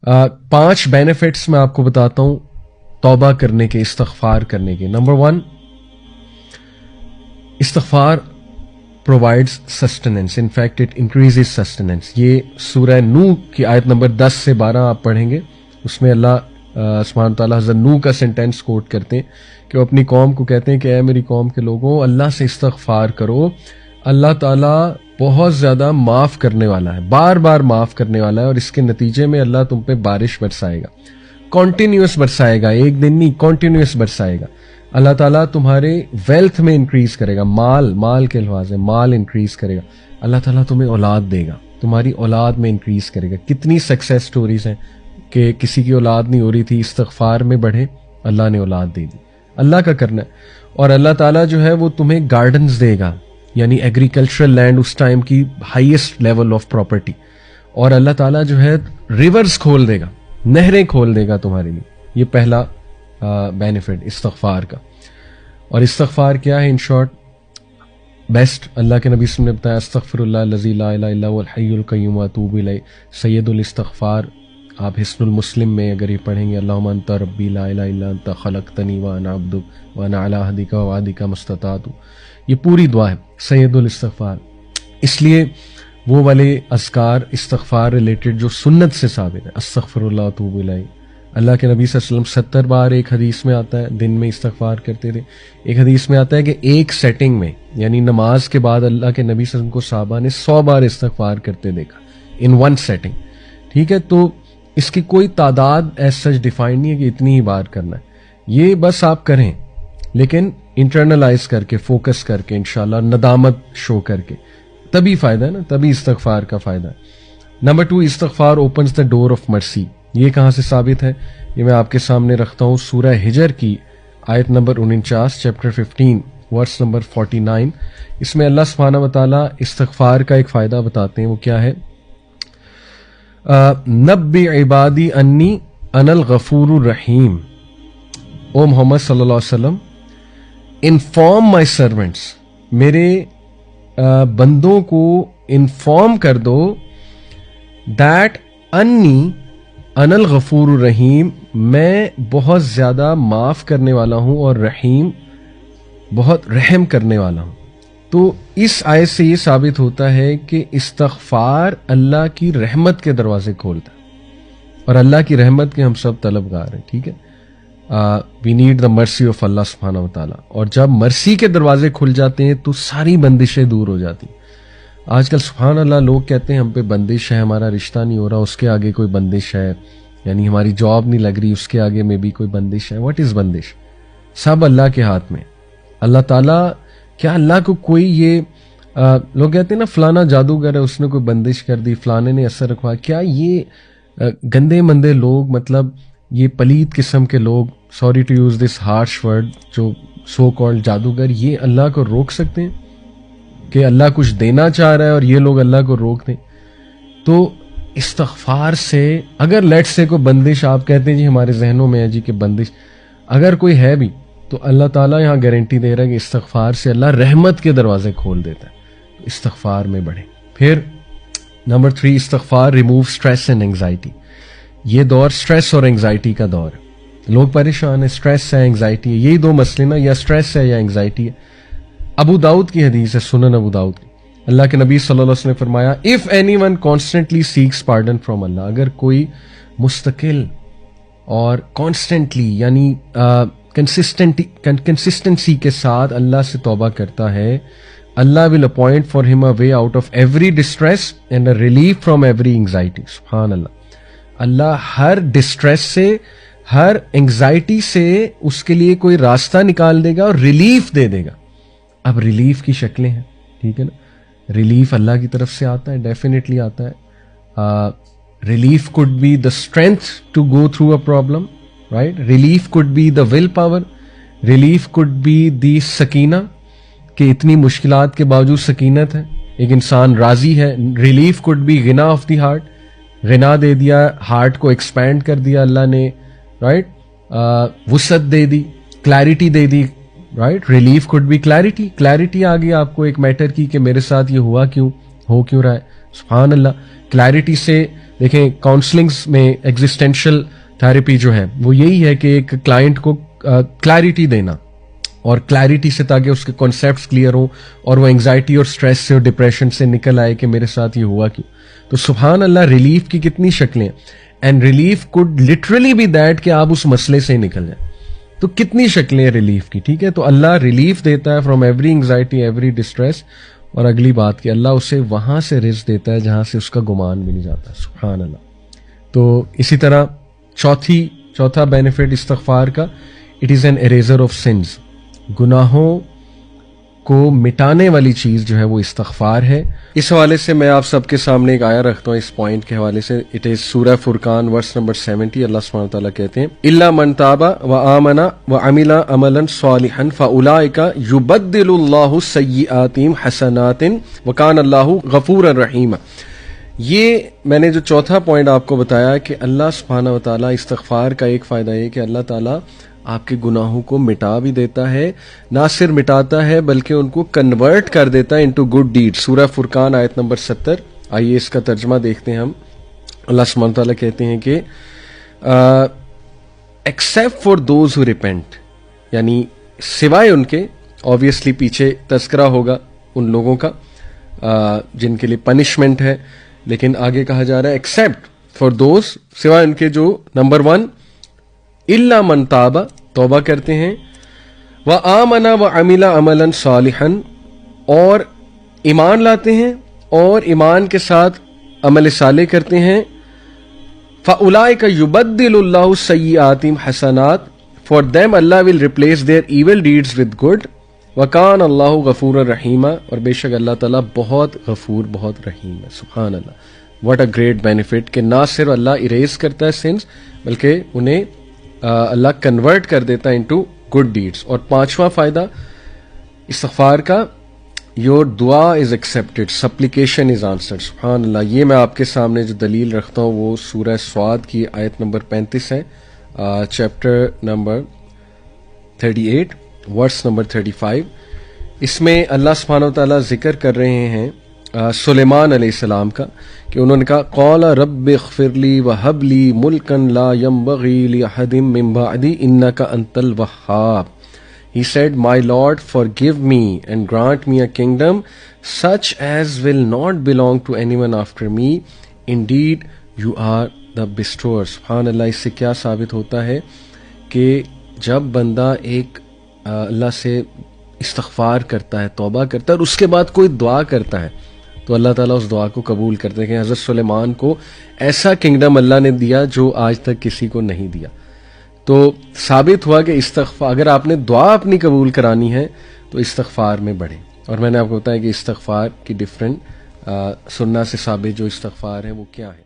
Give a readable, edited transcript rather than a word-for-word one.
5 benefits میں آپ کو بتاتا ہوں توبہ کرنے کے، استغفار کرنے کے. نمبر 1، استغفار provides sustenance. In fact, it increases sustenance. یہ سورہ نوح کی آیت نمبر 10 سے 12 آپ پڑھیں گے، اس میں اللہ سبحانہ تعالیٰ حضرت نوح کا سینٹینس کوٹ کرتے ہیں کہ وہ اپنی قوم کو کہتے ہیں کہ اے میری قوم کے لوگوں، اللہ سے استغفار کرو، اللہ تعالیٰ بہت زیادہ معاف کرنے والا ہے، بار بار معاف کرنے والا ہے، اور اس کے نتیجے میں اللہ تم پہ بارش برسائے گا، کنٹینیوس برسائے گا، ایک دن نہیں، کنٹینیوس برسائے گا. اللہ تعالیٰ تمہارے ویلتھ میں انکریز کرے گا، مال کے الفاظ ہے، مال انکریز کرے گا. اللہ تعالیٰ تمہیں اولاد دے گا، تمہاری اولاد میں انکریز کرے گا. کتنی سکسیس سٹوریز ہیں کہ کسی کی اولاد نہیں ہو رہی تھی، استغفار میں بڑھے، اللہ نے اولاد دے دی. اللہ کا کرنا ہے. اور اللہ تعالیٰ جو ہے وہ تمہیں گارڈنز دے گا، یعنی ایگریکلچرل لینڈ اس ٹائم کی ہائیسٹ لیول آف پراپرٹی. اور اللہ تعالیٰ جو ہے ریورز کھول دے گا، نہریں کھول دے گا تمہارے لیے. یہ پہلا بینیفٹ استغفار کا. اور استغفار کیا ہے؟ ان شارٹ بیسٹ اللہ کے نبی صلی اللہ علیہ وسلم نے بتایا، استغفر اللہ الذی لا الہ الا هو الحی القیوم واتوب الیہ، سید الاستغفار. آپ حسن المسلم میں اگر یہ پڑھیں گے، اللہم انت ربی لا الہ الا انت خلقتنی وانا عبدک وانا علی عہدک ووعدک ما استطعت. یہ پوری دعا ہے سید الاستغفار. اس لیے وہ والے اذکار استغفار ریلیٹڈ جو سنت سے ثابت ہے، استغفر اللہ واتوب الیہ. اللہ کے نبی صلی اللہ علیہ وسلم 70 بار ایک حدیث میں آتا ہے دن میں استغفار کرتے تھے. ایک حدیث میں آتا ہے کہ ایک سیٹنگ میں، یعنی نماز کے بعد اللہ کے نبی صلی اللہ علیہ وسلم کو صحابہ نے 100 بار استغفار کرتے دیکھا ان ون سیٹنگ. ٹھیک ہے، تو اس کی کوئی تعداد ایز سچ ڈیفائن نہیں ہے کہ اتنی ہی بار کرنا ہے. یہ بس آپ کریں، لیکن انٹرنلائز کر کے، فوکس کر کے، انشاءاللہ ندامت شو کر کے، تبھی فائدہ ہے نا، تبھی استغفار کا فائدہ ہے. نمبر 2، استغفار اوپنز دا ڈور آف مرسی. یہ کہاں سے ثابت ہے؟ یہ میں آپ کے سامنے رکھتا ہوں سورہ ہجر کی آیت نمبر 49، چیپٹر 15 ورس نمبر 49. اس میں اللہ سبحانہ و تعالیٰ استغفار کا ایک فائدہ بتاتے ہیں. وہ کیا ہے؟ نبی عبادی انی انا الغفور الرحیم. او محمد صلی اللہ علیہ وسلم، انفارم مائی سرونٹس، میرے بندوں کو انفارم کر دو، دیٹ انی انا الغفور الرحیم، میں بہت زیادہ معاف کرنے والا ہوں، اور رحیم، بہت رحم کرنے والا ہوں. تو اس آیت سے یہ ثابت ہوتا ہے کہ استغفار اللہ کی رحمت کے دروازے کھولتا ہے، اور اللہ کی رحمت کے ہم سب طلبگار ہیں. ٹھیک ہے، we need the mercy of اللہ سبحانہ و تعالیٰ. اور جب مرسی کے دروازے کھل جاتے ہیں تو ساری بندشیں دور ہو جاتی ہیں. آج کل سبحان اللہ لوگ کہتے ہیں ہم پہ بندش ہے، ہمارا رشتہ نہیں ہو رہا، اس کے آگے کوئی بندش ہے، یعنی ہماری جاب نہیں لگ رہی، اس کے آگے میں بھی کوئی بندش ہے. واٹ از بندش؟ سب اللہ کے ہاتھ میں. اللہ تعالیٰ، کیا اللہ کو کوئی یہ لوگ کہتے ہیں نا فلانا جادوگر ہے، اس نے کوئی بندش کر دی، فلانے نے اثر رکھوا. کیا یہ گندے مندے لوگ، مطلب یہ پلید قسم کے لوگ، sorry to use this harsh word, جو سو کالڈ جادوگر، یہ اللہ کو روک سکتے ہیں کہ اللہ کچھ دینا چاہ رہا ہے اور یہ لوگ اللہ کو روک دیں؟ تو استغفار سے اگر لیٹ سے کوئی بندش آپ کہتے ہیں جی ہمارے ذہنوں میں ہے جی کہ بندش اگر کوئی ہے بھی، تو اللہ تعالیٰ یہاں گارنٹی دے رہا ہے کہ استغفار سے اللہ رحمت کے دروازے کھول دیتا ہے. استغفار میں بڑھیں. پھر نمبر 3، استغفار ریموو اسٹریس اینڈ انگزائٹی. یہ دور اسٹریس اور انگزائٹی کا دور ہے. لوگ پریشان ہیں، اسٹریس ہے، انگزائٹی ہے. یہی دو مسئلے نا، یا اسٹریس ہے یا انگزائٹی ہے. ابو داؤد کی حدیث ہے، سنن ابو داؤد کی. اللہ کے نبی صلی اللہ علیہ وسلم نے فرمایا، if anyone constantly seeks pardon from Allah, اگر کوئی مستقل اور کانسٹنٹلی، یعنی کنسسٹنسی کے ساتھ اللہ سے توبہ کرتا ہے، اللہ ول appoint for him a way out of every distress and a relief from every anxiety. سبحان اللہ. اللہ ہر ڈسٹریس سے، ہر انگزائٹی سے اس کے لیے کوئی راستہ نکال دے گا اور ریلیف دے دے گا. اب ریلیف کی شکلیں ہیں، ٹھیک ہے نا. ریلیف اللہ کی طرف سے آتا ہے، ڈیفینیٹلی آتا ہے. Relief could be the strength to go through a problem, right. Relief could be the will power. Relief could be the سکینہ، کہ اتنی مشکلات کے باوجود سکینت ہے، ایک انسان راضی ہے. ریلیف کوڈ بی غنا آف دی ہارٹ، غنا دے دیا، ہارٹ کو ایکسپینڈ کر دیا اللہ نے، رائٹ. وسعت دے دی، کلیرٹی دے دی، right. Relief could be clarity, clarity آ گئی آپ کو ایک میٹر کی کہ میرے ساتھ یہ ہوا کیوں، ہو کیوں رہا ہے. سبحان اللہ. کلیرٹی سے دیکھیں کاؤنسلنگز میں ایگزسٹینشل تھراپی جو ہے وہ یہی ہے کہ ایک کلائنٹ کو کلیرٹی دینا، اور کلیرٹی سے تاکہ اس کے کانسیپٹس کلیئر ہوں اور وہ انگزائٹی اور سٹریس سے اور ڈپریشن سے نکل آئے کہ میرے ساتھ یہ ہوا کیوں. تو سبحان اللہ ریلیف کی کتنی شکلیں، and relief could literally be that کہ آپ اس مسئلے سے نکل جائیں. تو کتنی شکلیں ریلیف کی. ٹھیک ہے، تو اللہ ریلیف دیتا ہے from every anxiety every distress. اور اگلی بات کہ اللہ اسے وہاں سے رزق دیتا ہے جہاں سے اس کا گمان بھی نہیں جاتا. سبحان اللہ. تو اسی طرح چوتھا بینیفٹ استغفار کا، it is an eraser of sins. گناہوں کو مٹانے والی چیز جو ہے وہ استغفار ہے. اس حوالے سے میں آپ سب کے سامنے ایک آیا رکھتا ہوں اس پوائنٹ کے حوالے سے. اٹ از سورہ فرقان ورس نمبر 70. اللہ سبحانہ وتعالیٰ کہتے ہیں الا من تاب وآمن وعمل عملا صالحا فاولئک یبدل اللہ سیئاتہم حسنات وکان اللہ غفورا رحیما. یہ میں نے جو چوتھا پوائنٹ آپ کو بتایا کہ اللہ سبحانہ وتعالیٰ استغفار کا ایک فائدہ یہ کہ اللہ تعالیٰ آپ کے گناہوں کو مٹا بھی دیتا ہے، نہ صرف مٹاتا ہے بلکہ ان کو کنورٹ کر دیتا ہے انٹو گڈ ڈیڈ. سورہ فرقان آیت نمبر 70. آئیے اس کا ترجمہ دیکھتے ہیں ہم. اللہ سبحانہ تعالیٰ کہتے ہیں کہ except for those who repent, یعنی سوائے ان کے، آبویسلی پیچھے تذکرہ ہوگا ان لوگوں کا جن کے لیے پنشمنٹ ہے، لیکن آگے کہا جا رہا ہے ایکسیپٹ فار دوز، سوائے ان کے جو نمبر 1 الا من تاب، توبہ کرتے ہیں، وآمن وعمل عملا صالحا، اور ایمان لاتے ہیں اور ایمان کے ساتھ عمل صالح کرتے ہیں. فاولئک یبدل اللہ سیئاتہم حسنات، for them Allah will replace their evil deeds with good. وکان اللہ غفور رحیما، اور بے شک اللہ تعالیٰ بہت غفور بہت رحیم ہے. سبحان اللہ. واٹ اے گریٹ بینیفٹ کہ نہ صرف اللہ اریز کرتا ہے سنس بلکہ انہیں اللہ کنورٹ کر دیتا ہے انٹو گڈ ڈیڈس. اور 5واں فائدہ استغفار کا، یور دعا از ایکسیپٹڈ، سپلیکیشن از آنسرڈ. سبحان اللہ. یہ میں آپ کے سامنے جو دلیل رکھتا ہوں وہ سورہ سواد کی آیت نمبر 35 ہے، چیپٹر نمبر 38 ورس نمبر 35. اس میں اللہ سبحانہ وتعالیٰ ذکر کر رہے ہیں سلیمان علیہ السلام کا کہ انہوں نے کہا قال رب اغفر لی وہب لی ملکا لا ينبغی لأحد من بعدی انک انت الوہاب. He said, My Lord, forgive me and grant me a kingdom such as will not belong to anyone after me. Indeed, you are the bestower. سبحان اللہ. اس سے کیا ثابت ہوتا ہے کہ جب بندہ ایک اللہ سے استغفار کرتا ہے، توبہ کرتا ہے، اور اس کے بعد کوئی دعا کرتا ہے تو اللہ تعالیٰ اس دعا کو قبول کرتے ہیں. کہ حضرت سلیمان کو ایسا کنگڈم اللہ نے دیا جو آج تک کسی کو نہیں دیا. تو ثابت ہوا کہ استغفار، اگر آپ نے دعا اپنی قبول کرانی ہے تو استغفار میں بڑھیں. اور میں نے آپ کو بتایا کہ استغفار کی ڈفرینٹ سننا سے ثابت جو استغفار ہے وہ کیا ہے.